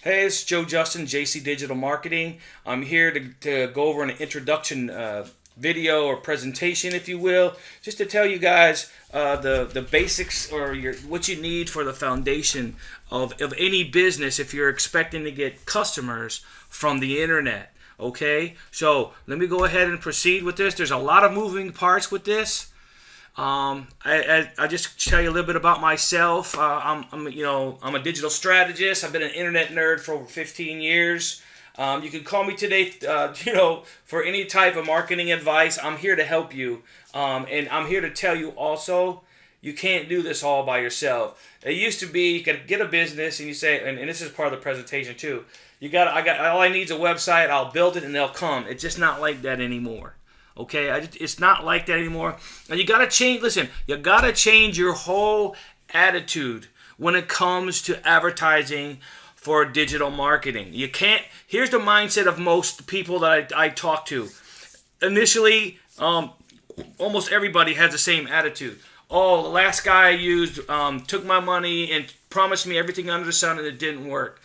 Hey, it's Joe Justin, JC Digital Marketing. I'm here to go over an introduction video or presentation, if you will, just to tell you guys the basics or what you need for the foundation of any business if you're expecting to get customers from the internet. Okay, so let me go ahead and proceed with this. There's a lot of moving parts with this. I just tell you a little bit about myself. I'm a digital strategist. I've been an internet nerd for over 15 years. You can call me today, for any type of marketing advice. I'm here to help you, and I'm here to tell you also, you can't do this all by yourself. It used to be you could get a business and you say, and this is part of the presentation too. All I need is a website. I'll build it and they'll come. It's just not like that anymore. Okay, it's not like that anymore. And you gotta change. Listen, you gotta change your whole attitude when it comes to advertising for digital marketing. You can't. Here's the mindset of most people that I talk to. Initially, almost everybody has the same attitude. Oh, the last guy I used took my money and promised me everything under the sun, and it didn't work.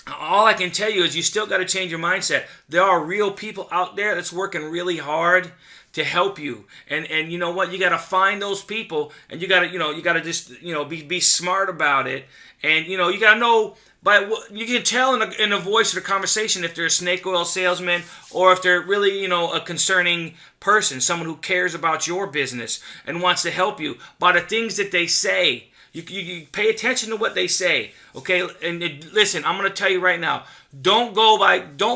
All I can tell you is you still got to change your mindset. There are real people out there that's working really hard to help you, and you know what? You got to find those people, and you got to just be smart about it, and you got to know by what you can tell in the voice of the conversation if they're a snake oil salesman or if they're really a concerning person, someone who cares about your business and wants to help you by the things that they say. You pay attention to what they say, okay? And listen, I'm going to tell you right now, don't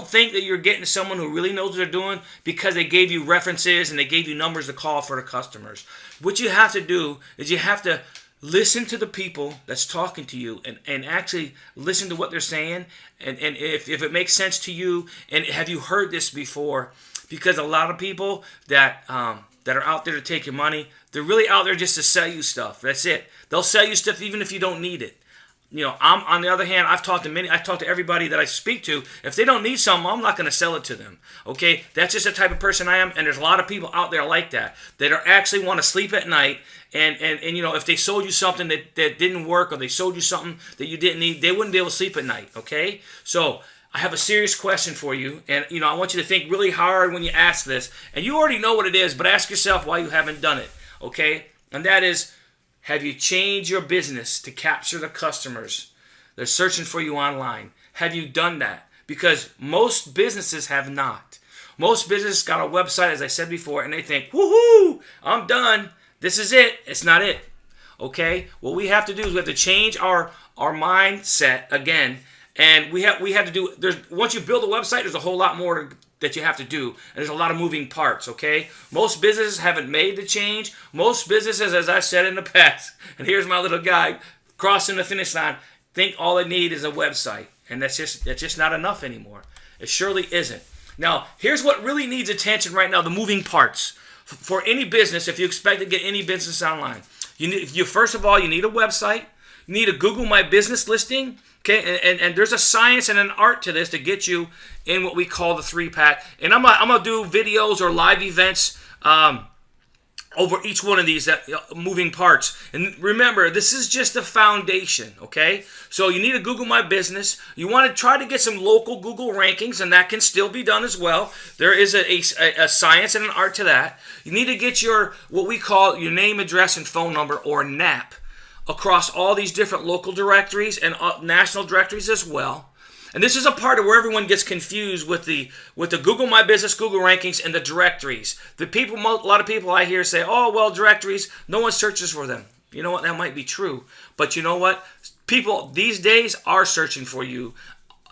think that you're getting someone who really knows what they're doing because they gave you references and they gave you numbers to call for the customers. What you have to do is you have to listen to the people that's talking to you and actually listen to what they're saying. And if it makes sense to you, and have you heard this before? Because a lot of people that are out there to take your money, they're really out there just to sell you stuff. That's it. They'll sell you stuff even if you don't need it. I'm on the other hand, I talk to everybody that I speak to. If they don't need something, I'm not going to sell it to them. Okay? That's just the type of person I am, and there's a lot of people out there like that are actually want to sleep at night, and if they sold you something that didn't work, or they sold you something that you didn't need, they wouldn't be able to sleep at night. Okay? So I have a serious question for you, and I want you to think really hard when you ask this. And you already know what it is, but ask yourself why you haven't done it. Okay? And that is, have you changed your business to capture the customers? They're searching for you online. Have you done that? Because most businesses have not. Most businesses got a website, as I said before, and they think, woohoo, I'm done. This is it. It's not it. Okay? What we have to do is we have to change our mindset again. And we have to do. Once you build a website, there's a whole lot more that you have to do, and there's a lot of moving parts. Okay, most businesses haven't made the change. Most businesses, as I said in the past, and here's my little guy crossing the finish line, think all they need is a website, and that's just not enough anymore. It surely isn't. Now, here's what really needs attention right now: the moving parts for any business. If you expect to get any business online, first of all, you need a website. You need a Google My Business listing. Okay, and there's a science and an art to this to get you in what we call the 3-pack. And I'm gonna do videos or live events over each one of these moving parts. And remember, this is just a foundation. Okay, so you need to Google My Business. You want to try to get some local Google rankings, and that can still be done as well. There is a science and an art to that. You need to get your what we call your name, address, and phone number, or NAP, across all these different local directories and national directories as well. And this is a part of where everyone gets confused with the Google My Business, Google rankings, and the directories. A lot of people I hear say, oh, well, directories, no one searches for them. You know what? That might be true. But you know what? People these days are searching for you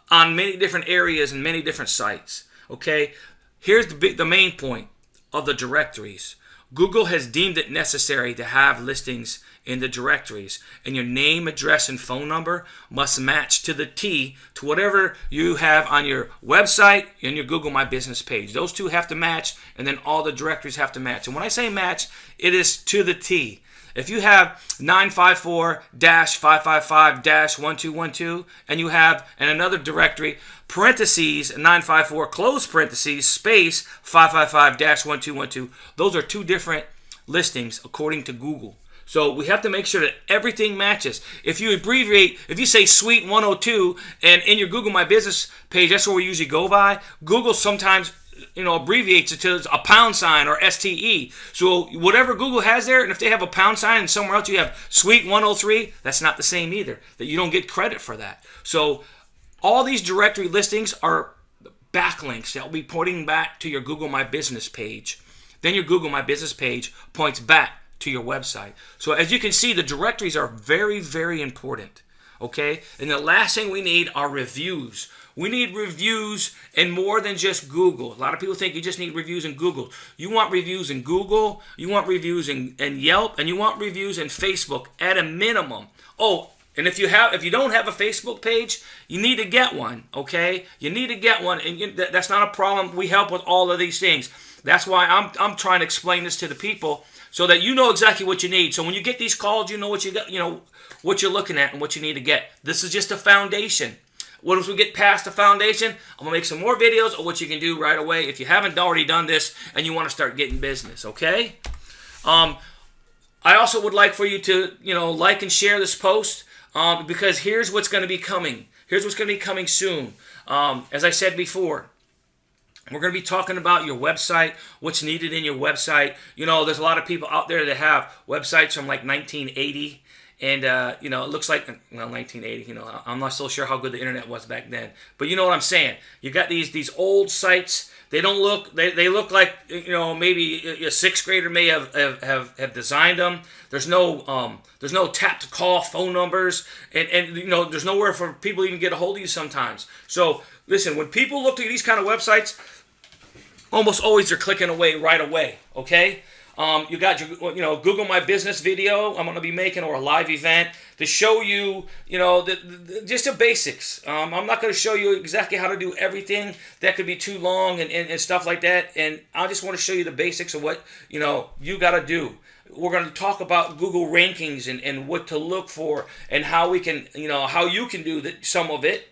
on many different areas and many different sites. Okay? Here's the main point of the directories. Google has deemed it necessary to have listings in the directories, and your name, address, and phone number must match to the T to whatever you have on your website and your Google My Business page. Those two have to match, and then all the directories have to match. And when I say match, it is to the T. If you have 954-555-1212 and you have in another directory parentheses 954 close parentheses space 555-1212, those are two different listings according to Google. So we have to make sure that everything matches. If you abbreviate, if you say Suite 102 and in your Google My Business page, that's what we usually go by. Google sometimes abbreviates it to a pound sign or STE. So whatever Google has there, and if they have a pound sign and somewhere else you have Suite 103, that's not the same either. That you don't get credit for that. So all these directory listings are backlinks that will be pointing back to your Google My Business page. Then your Google My Business page points back to your website. So as you can see, the directories are very, very important. Okay? And the last thing we need are reviews. We need reviews in more than just Google. A lot of people think you just need reviews in Google. You want reviews in Google, you want reviews in Yelp, and you want reviews in Facebook at a minimum. Oh, and if you don't have a Facebook page, you need to get one, okay? You need to get one, and that's not a problem. We help with all of these things. That's why I'm trying to explain this to the people so that you know exactly what you need. So when you get these calls, you know what you got, what you're looking at and what you need to get. This is just a foundation. Once we get past the foundation, I'm going to make some more videos of what you can do right away if you haven't already done this and you want to start getting business, okay? I also would like for you to, like and share this post because here's what's going to be coming. Here's what's going to be coming soon. As I said before, we're going to be talking about your website, what's needed in your website. There's a lot of people out there that have websites from like 1980. And, it looks like, 1980, I'm not so sure how good the internet was back then. But you know what I'm saying. You got these old sites. They don't look, they look like, maybe a sixth grader may have designed them. There's no tap to call phone numbers. And there's nowhere for people to even get a hold of you sometimes. So, listen, when people look at these kind of websites, almost always they're clicking away right away, okay? You got your, Google My Business video I'm going to be making, or a live event to show you, just the basics. I'm not going to show you exactly how to do everything. That could be too long and stuff like that. And I just want to show you the basics of what, you got to do. We're going to talk about Google rankings and what to look for and how we can, how you can do some of it.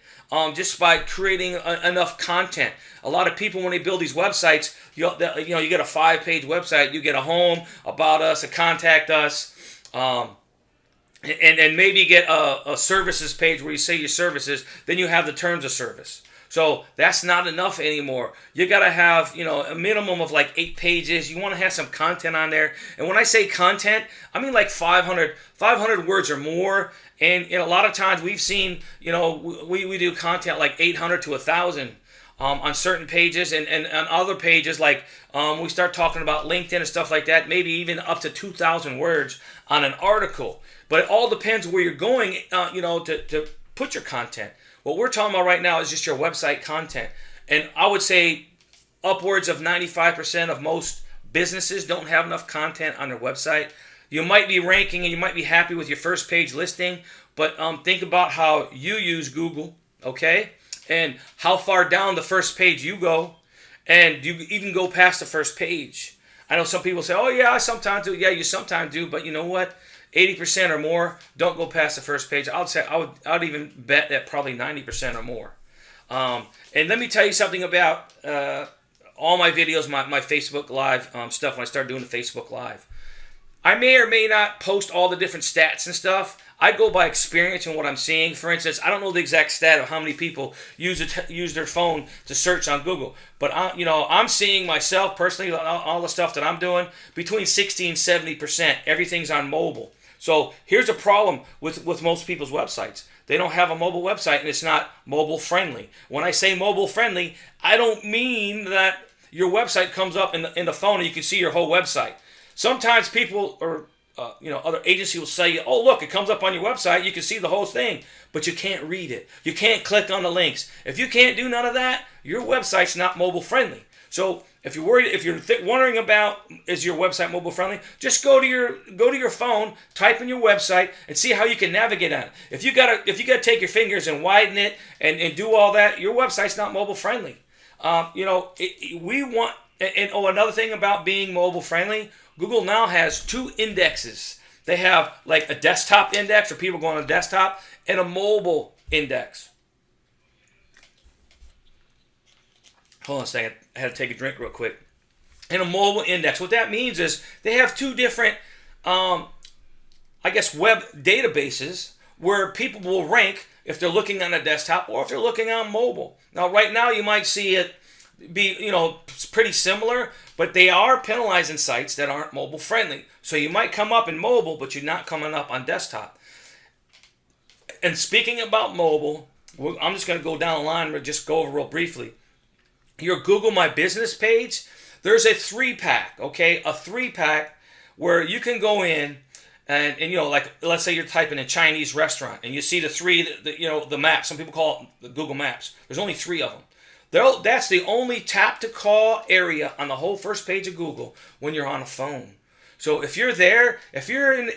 Just by creating enough content. A lot of people, when they build these websites, you get a 5-page website, you get a home, about us, a contact us, and maybe get a services page where you say your services, then you have the terms of service. So that's not enough anymore. You got to have, a minimum of like 8 pages. You want to have some content on there. And when I say content, I mean like 500 words or more. And a lot of times we've seen, we do content like 800 to 1,000 on certain pages. And on other pages, like we start talking about LinkedIn and stuff like that, maybe even up to 2,000 words on an article. But it all depends where you're going, to put your content. What we're talking about right now is just your website content. And I would say upwards of 95% of most businesses don't have enough content on their website. You might be ranking and you might be happy with your first page listing, but think about how you use Google, okay? And how far down the first page you go, and you even go past the first page. I know some people say, oh yeah, I sometimes do. Yeah, you sometimes do, but you know what? 80% or more don't go past the first page. I would even bet that probably 90% or more. And let me tell you something about all my videos, my Facebook Live stuff. When I started doing the Facebook Live, I may or may not post all the different stats and stuff. I go by experience and what I'm seeing. For instance, I don't know the exact stat of how many people use their phone to search on Google, but I'm seeing myself personally, all the stuff that I'm doing, between 60 and 70%. Everything's on mobile. So here's a problem with most people's websites. They don't have a mobile website and it's not mobile friendly. When I say mobile friendly, I don't mean that your website comes up in the phone and you can see your whole website. Sometimes people or other agencies will say, oh look, it comes up on your website, you can see the whole thing, but you can't read it. You can't click on the links. If you can't do none of that, your website's not mobile friendly. So if you're worried, if you're wondering about is your website mobile friendly, just go to your phone, type in your website, and see how you can navigate on it. If you gotta take your fingers and widen it and do all that, your website's not mobile friendly. We want, and another thing about being mobile friendly, Google now has 2 indexes. They have like a desktop index for people going on a desktop and a mobile index. Hold on a second. I had to take a drink real quick. And a mobile index. What that means is they have 2 different I guess, web databases where people will rank if they're looking on a desktop or if they're looking on mobile. Now, right now, you might see it be, pretty similar, but they are penalizing sites that aren't mobile friendly. So you might come up in mobile, but you're not coming up on desktop. And speaking about mobile, I'm just going to go down the line and just go over real briefly. Your Google My Business page, there's a 3-pack, okay? A 3-pack where you can go in and like, let's say you're typing in Chinese restaurant and you see the map. Some people call it the Google Maps. There's only 3 of them. That's the only tap to call area on the whole first page of Google when you're on a phone. So if you're there, if you're in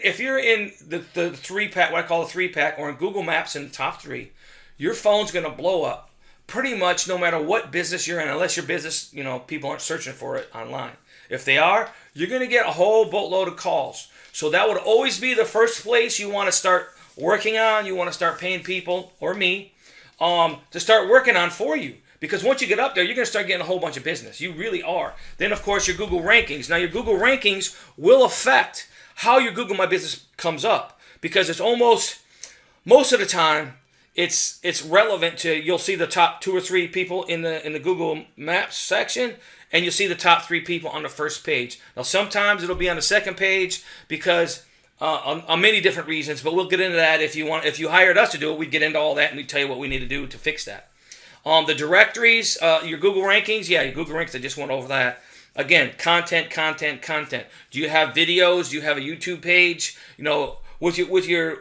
the 3-pack, what I call a 3-pack, or in Google Maps in the top 3, your phone's going to blow up pretty much no matter what business you're in, unless your business, people aren't searching for it online. If they are, you're going to get a whole boatload of calls. So that would always be the first place you want to start working on. You want to start paying people, or me, to start working on for you. Because once you get up there, you're going to start getting a whole bunch of business. You really are. Then, of course, your Google rankings. Now, your Google rankings will affect how your Google My Business comes up. Because it's most of the time, it's relevant to, you'll see the top 2 or 3 people in the Google Maps section, and you'll see the top 3 people on the first page. Now, sometimes it'll be on the second page because on many different reasons, but we'll get into that if you want. If you hired us to do it, we'd get into all that and we'd tell you what we need to do to fix that. The directories, your Google rankings, your Google rankings, I just went over that. Again, content. Do you have videos? Do you have a YouTube page? With your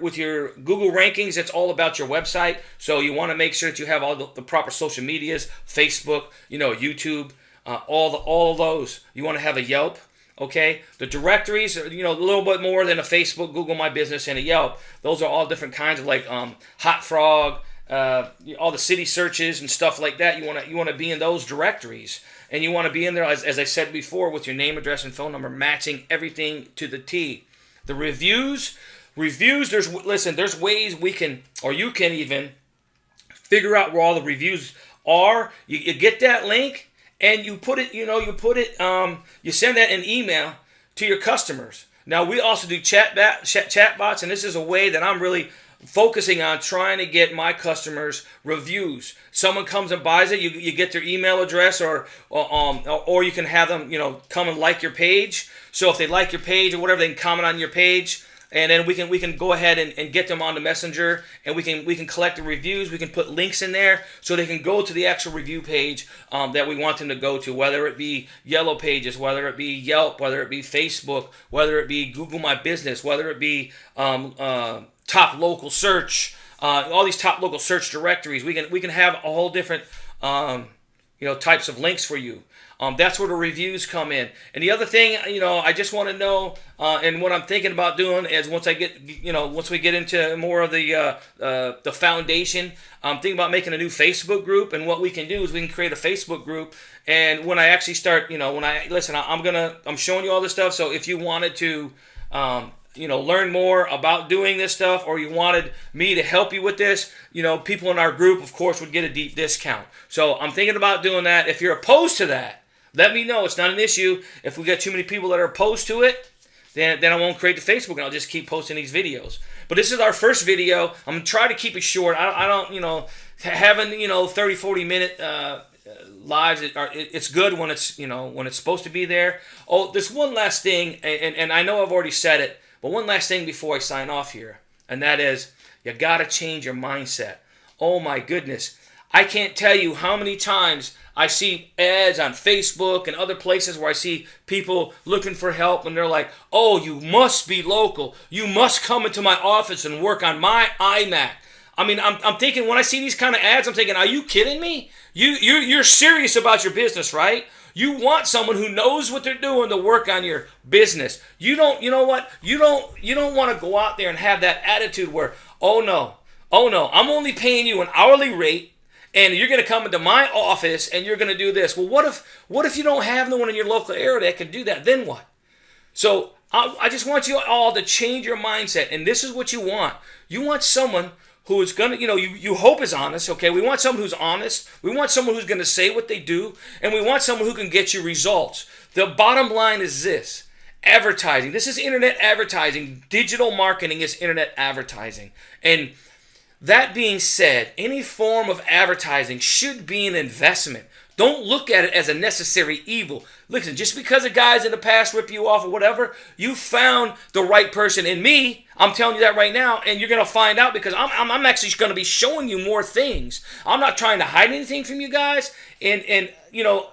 Google rankings, it's all about your website. So you want to make sure that you have all the proper social medias, Facebook, YouTube, all of those. You want to have a Yelp. Okay, the directories are, a little bit more than a Facebook, Google My Business, and a Yelp. Those are all different kinds of, like Hot Frog, all the city searches and stuff like that. You want to be in those directories, and you want to be in there, as I said before, with your name, address, and phone number, matching everything to the T. The reviews. There's ways we can, or you can even figure out where all the reviews are. You get that link and you put it, you send that in email to your customers. Now, we also do chat bots, and this is a way that I'm really focusing on trying to get my customers reviews. Someone comes and buys it, you get their email address, or you can have them, come and like your page. So if they like your page or whatever, they can comment on your page, and then we can go ahead and get them on the Messenger, and we can collect the reviews. We can put links in there so they can go to the actual review page that we want them to go to, whether it be Yellow Pages, whether it be Yelp, whether it be Facebook, whether it be Google My Business, whether it be top local search, all these top local search directories. We can have a whole different types of links for you. That's where the reviews come in. And the other thing, I just want to know, and what I'm thinking about doing is once we get into more of the foundation, I'm thinking about making a new Facebook group. And what we can do is we can create a Facebook group. And when I actually start, I'm showing you all this stuff. So if you wanted to, learn more about doing this stuff, or you wanted me to help you with this, people in our group, of course, would get a deep discount. So I'm thinking about doing that. If you're opposed to that, let me know. It's not an issue. If we get too many people that are opposed to it, then I won't create the Facebook, and I'll just keep posting these videos. But this is our first video. I'm going to try to keep it short. I don't, having, 30, 40 minute lives, it's good when it's, when it's supposed to be there. Oh, there's one last thing, and I know I've already said it, but one last thing before I sign off here, and that is, you got to change your mindset. Oh my goodness. I can't tell you how many times I see ads on Facebook and other places where I see people looking for help, and they're like, oh, you must be local. You must come into my office and work on my iMac. I mean, I'm thinking, when I see these kind of ads, I'm thinking, are you kidding me? You're serious about your business, right? You want someone who knows what they're doing to work on your business. You don't want to go out there and have that attitude where, oh no, I'm only paying you an hourly rate, and you're going to come into my office and you're going to do this. Well, what if you don't have no one in your local area that can do that? Then what? So I just want you all to change your mindset, and this is what you want. You want someone who is going to, you hope is honest, okay? We want someone who's honest. We want someone who's going to say what they do, and we want someone who can get you results. The bottom line is this. advertising. This is internet advertising. Digital marketing is internet advertising. And that being said, any form of advertising should be an investment. Don't look at it as a necessary evil. Listen, just because a guy's in the past rip you off or whatever, you found the right person in me. I'm telling you that right now, and you're going to find out because I'm actually going to be showing you more things. I'm not trying to hide anything from you guys, and you know,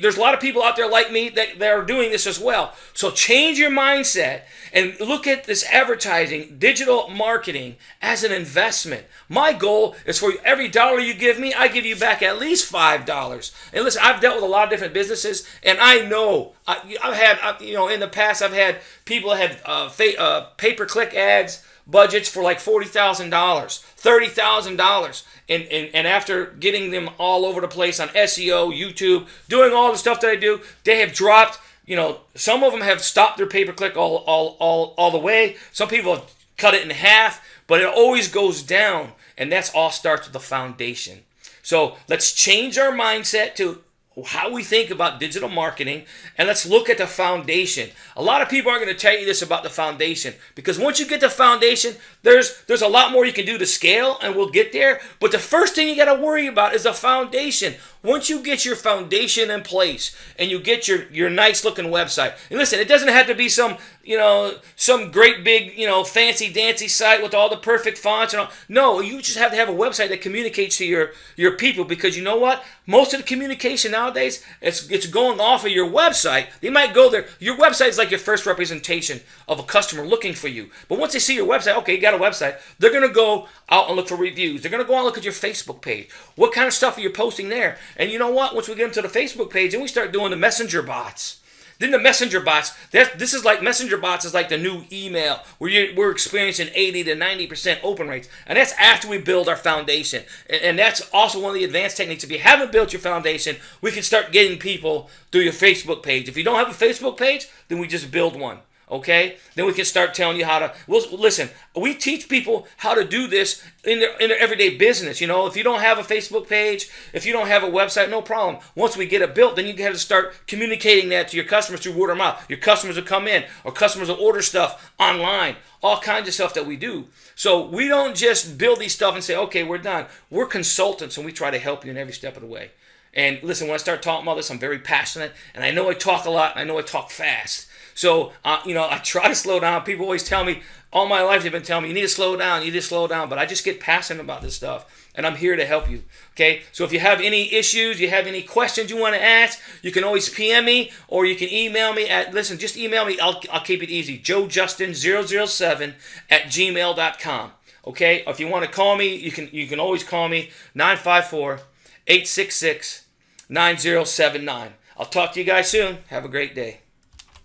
there's a lot of people out there like me that are doing this as well. So change your mindset and look at this advertising, digital marketing as an investment. My goal is for every dollar you give me, I give you back at least $5. And listen, I've dealt with a lot of different businesses, and I know I've had, you know, in the past I've had people that had pay-per-click ads budgets for like $40,000, $30,000. And after getting them all over the place on SEO, YouTube, doing all the stuff that I do, they have dropped, you know, some of them have stopped their pay-per-click all the way. Some people have cut it in half, but it always goes down. And that's all starts with the foundation. So let's change our mindset to how we think about digital marketing, and let's look at the foundation. A lot of people aren't going to tell you this about the foundation, because once you get the foundation, there's a lot more you can do to scale, and we'll get there. But the first thing you got to worry about is the foundation. Once you get your foundation in place and you get your nice looking website, and listen, it doesn't have to be some, you know, some great big, you know, fancy dancy site with all the perfect fonts and all. No, you just have to have a website that communicates to your people, because you know what? Most of the communication nowadays, it's going off of your website. They might go there. Your website is like your first representation of a customer looking for you. But once they see your website, okay, you got a website, they're going to go out and look for reviews. They're going to go out and look at your Facebook page. What kind of stuff are you posting there? And you know what? Once we get into the Facebook page, then we start doing the messenger bots. Then the messenger bots, this is like messenger bots is like the new email where we're experiencing 80 to 90% open rates. And that's after we build our foundation. And that's also one of the advanced techniques. If you haven't built your foundation, we can start getting people through your Facebook page. If you don't have a Facebook page, then we just build one. Okay? Then we can start telling you how to. Well, listen, we teach people how to do this in their everyday business. You know, if you don't have a Facebook page, if you don't have a website, no problem. Once we get it built, then you have to start communicating that to your customers through word of mouth. Your customers will come in, or customers will order stuff online. All kinds of stuff that we do. So we don't just build these stuff and say, okay, we're done. We're consultants, and we try to help you in every step of the way. And listen, when I start talking about this, I'm very passionate, and I know I talk a lot, and I know I talk fast. So, you know, I try to slow down. People always tell me, all my life they've been telling me, you need to slow down, you need to slow down. But I just get passionate about this stuff, and I'm here to help you, okay? So if you have any issues, you have any questions you want to ask, you can always PM me, or you can email me at, listen, just email me. I'll keep it easy, joejustin007@gmail.com, okay? If you want to call me, you can always call me, 954-866-9079. I'll talk to you guys soon. Have a great day.